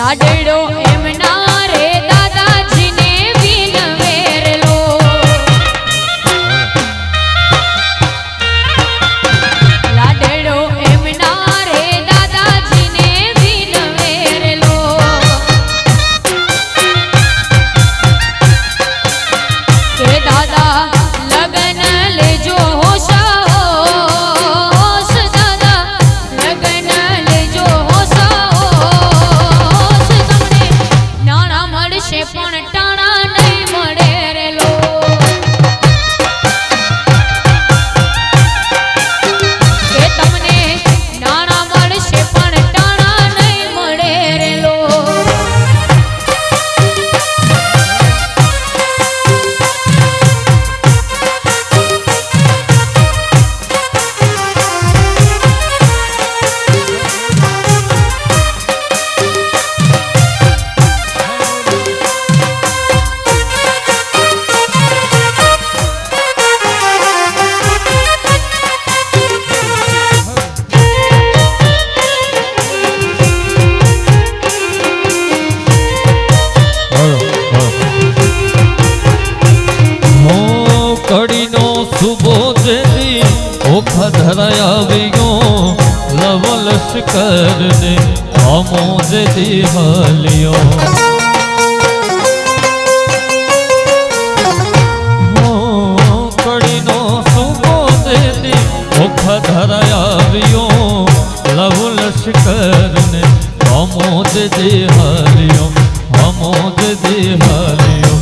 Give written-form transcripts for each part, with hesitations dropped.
લાડડો એમના રે દાદાજીને વિનવેરલો લાડડો એમના રે દાદાજીને વિનવેરલો કે દાદા લગન લેજો હોશ દાદા લગન લેજો હોશ તમને નાણા મળશે પણ ટાણા નહીં મળે રે લો કે તમને નાણા મળશે પણ ટાણા નહીં મળે રે લો કડીનો સુબો જેદી ઓખા ધરાવ્યો લવલ શિકરને અમો જેદી હલ્યો કડીનો સુબો જેદી ઓખા ધરાવ્યો લવલ શિકરને અમો જેદી હલ્યો અમો જેદી હલ્યો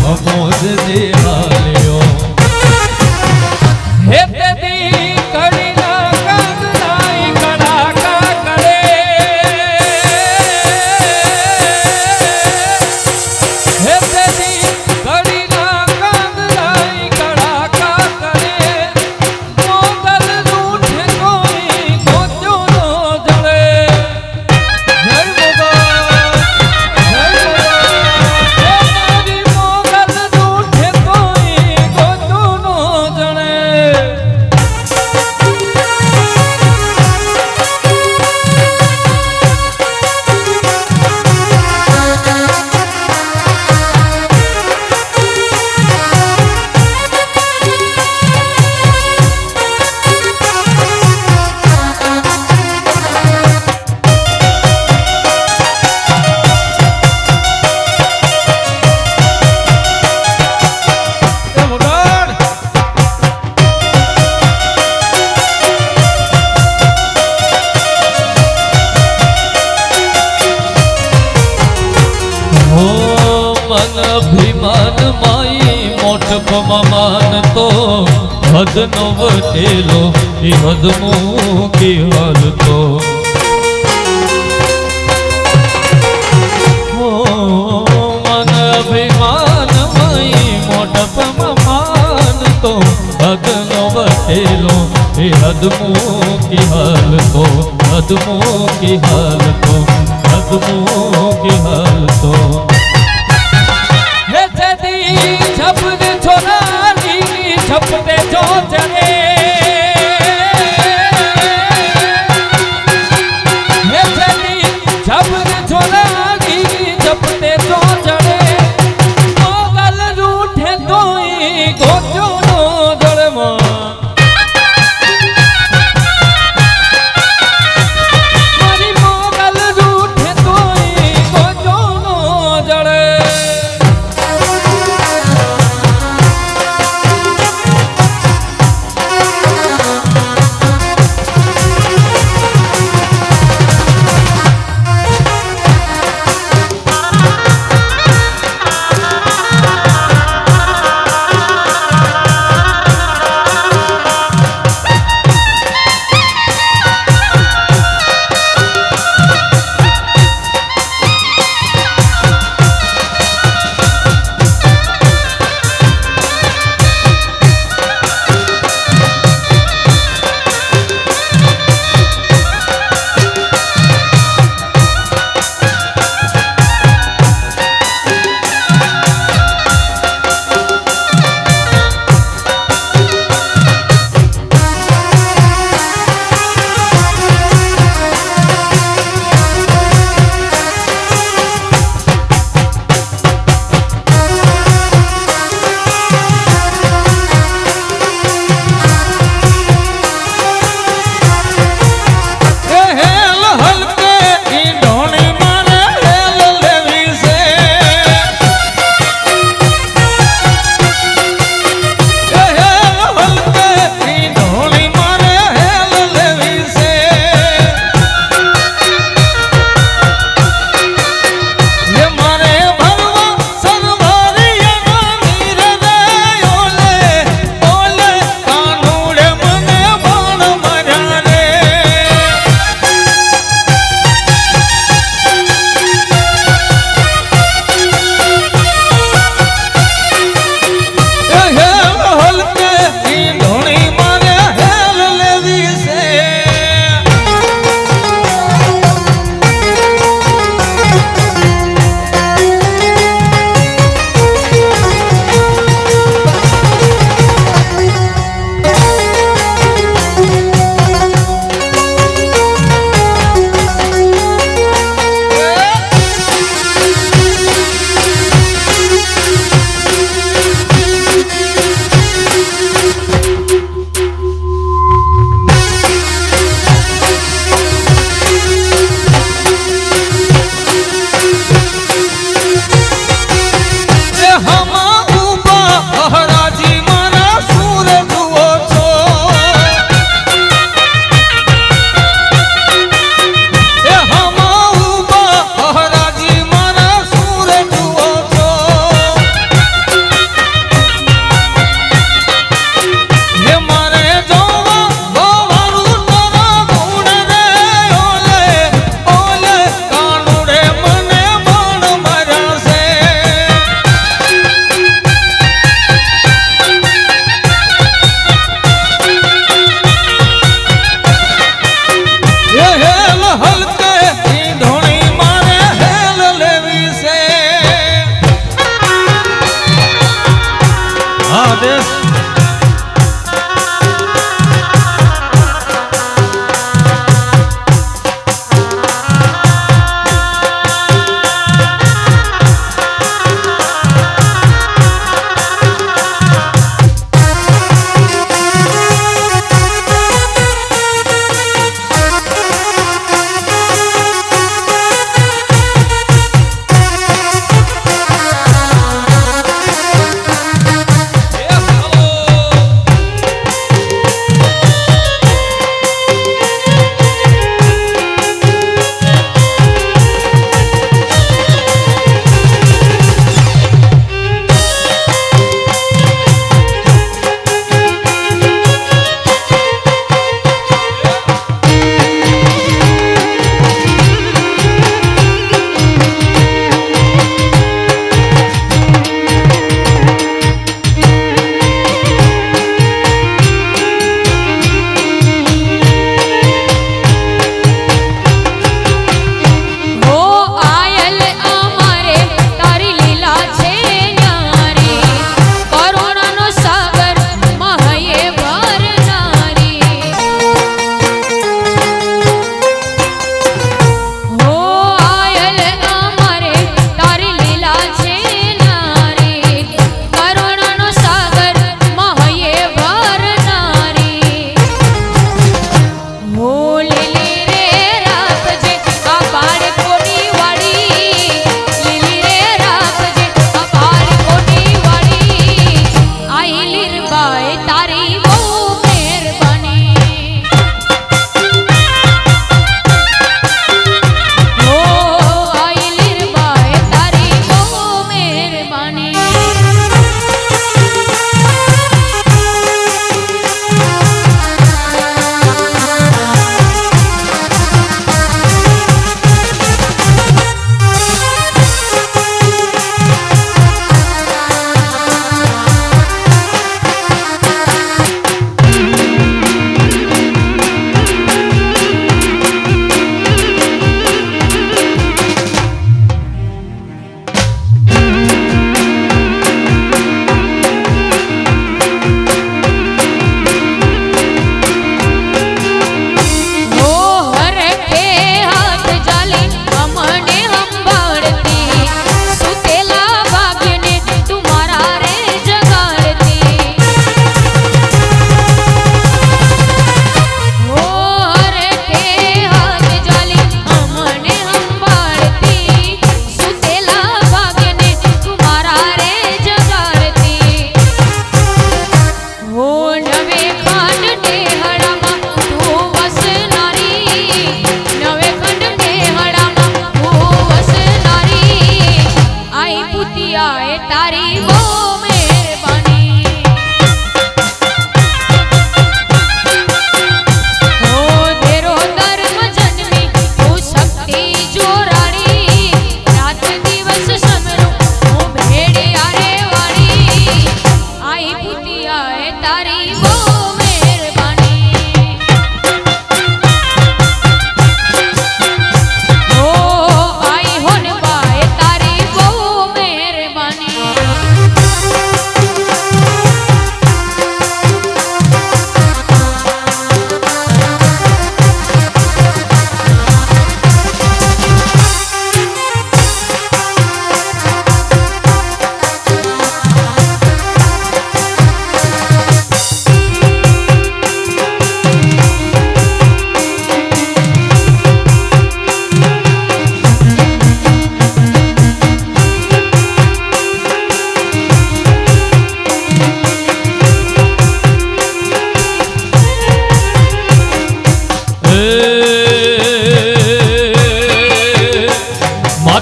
અમો જેદી હલ્યો હે તેદી કડીના કાગડાઈ કડાકા કરે હે તેદી કડીના કાગડાઈ કડાકા કરે મોગલ રૂઠે કોઈ ગોત્યો નો જળે જય મોગલ રૂઠે કોઈ ગોત્યો નો જળે અભિમાન માઈ મોટપમાં માનતો હદનો વટેલો એ હદ મૂકી હાલતો મન અભિમાન માઈ મોટપમાં માનતો હદનો વટેલો એ હદ મૂકી હાલતો હદ મૂકી હાલતો હદ મૂકી હાલતો છપતે છોરાની છપતે જો ચડે છપતે છોરાની છપતે જો ચડે મોગલ રૂઠે તોય ગોત્યો નો જળમાં મારી મોગલ રૂઠે તોય ગોત્યો નો જળે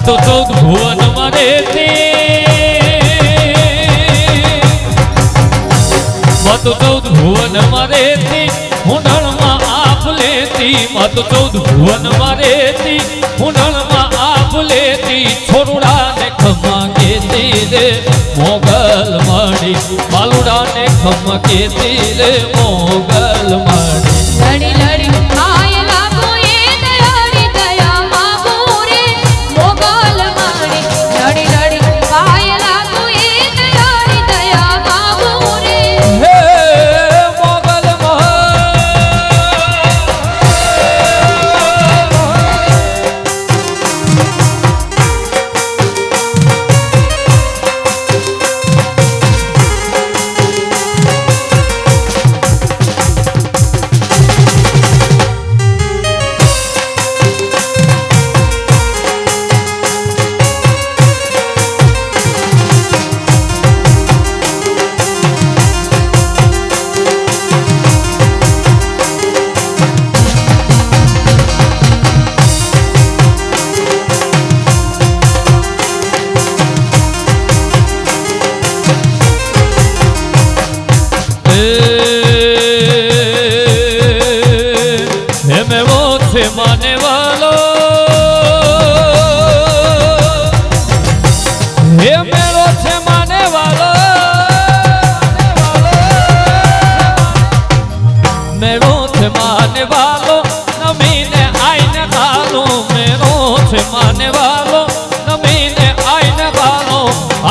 માતું 14 ભુવનમાં રહેતી, માતું 14 ભુવનમાં રહેતી, હુંડળમાં આપ લેતી, માતું 14 ભુવનમાં રહેતી, હુંડળમાં આપ લેતી, છોરુડાને ખમા કેતી રે મોગલ માડી, બાલુડાને ખમા કેતી રે મોગલ માડી. લડી લડી આય લાગો એ દયાળી દયા માગો રે મોગલ માડી. લડી લડી આય લાગો એ દયાળી દયા માગો રે. હે મોગલ છે માને વાલો, હે મેળો છે માને વાલો, મેળો છે માને વાલો, નમીને આઈને ગાલો, મેળો છે માને વાલો, નમીને આઈને ગાલો,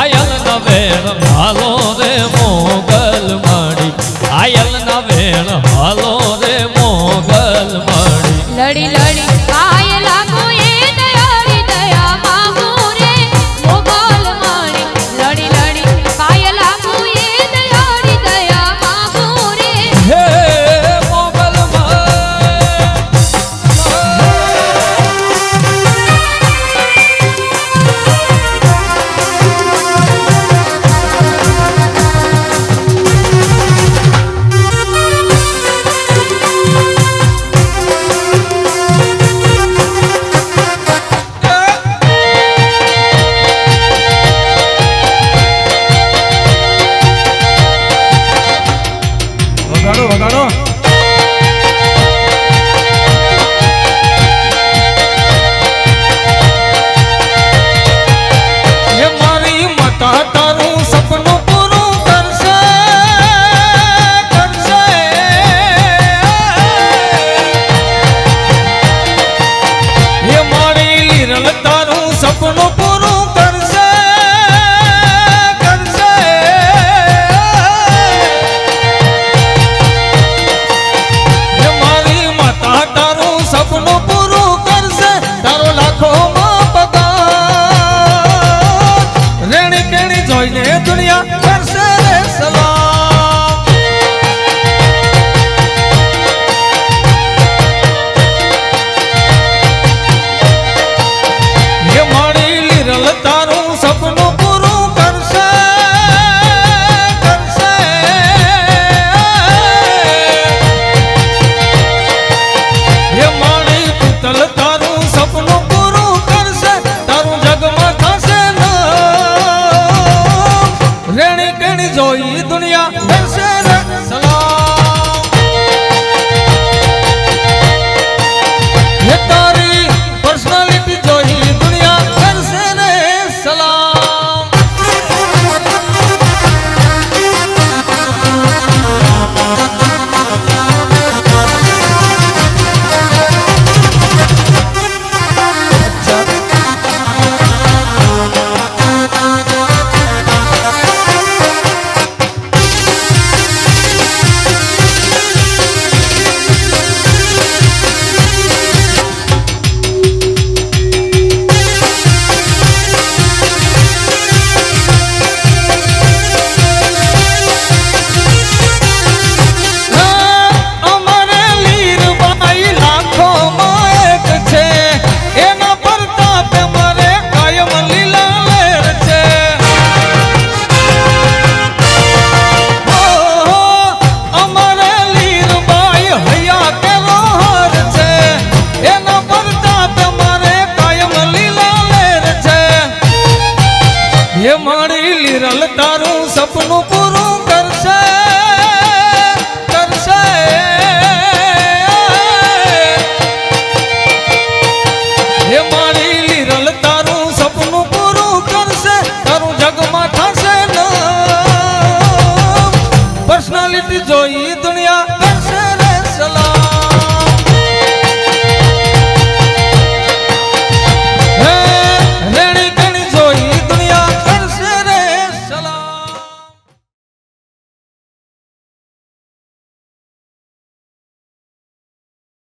આયલ ના વેણ હાલો રે મોગલ માડી, આયલ ના વેણ હાલો રે મોગલ માડી. લડી લડી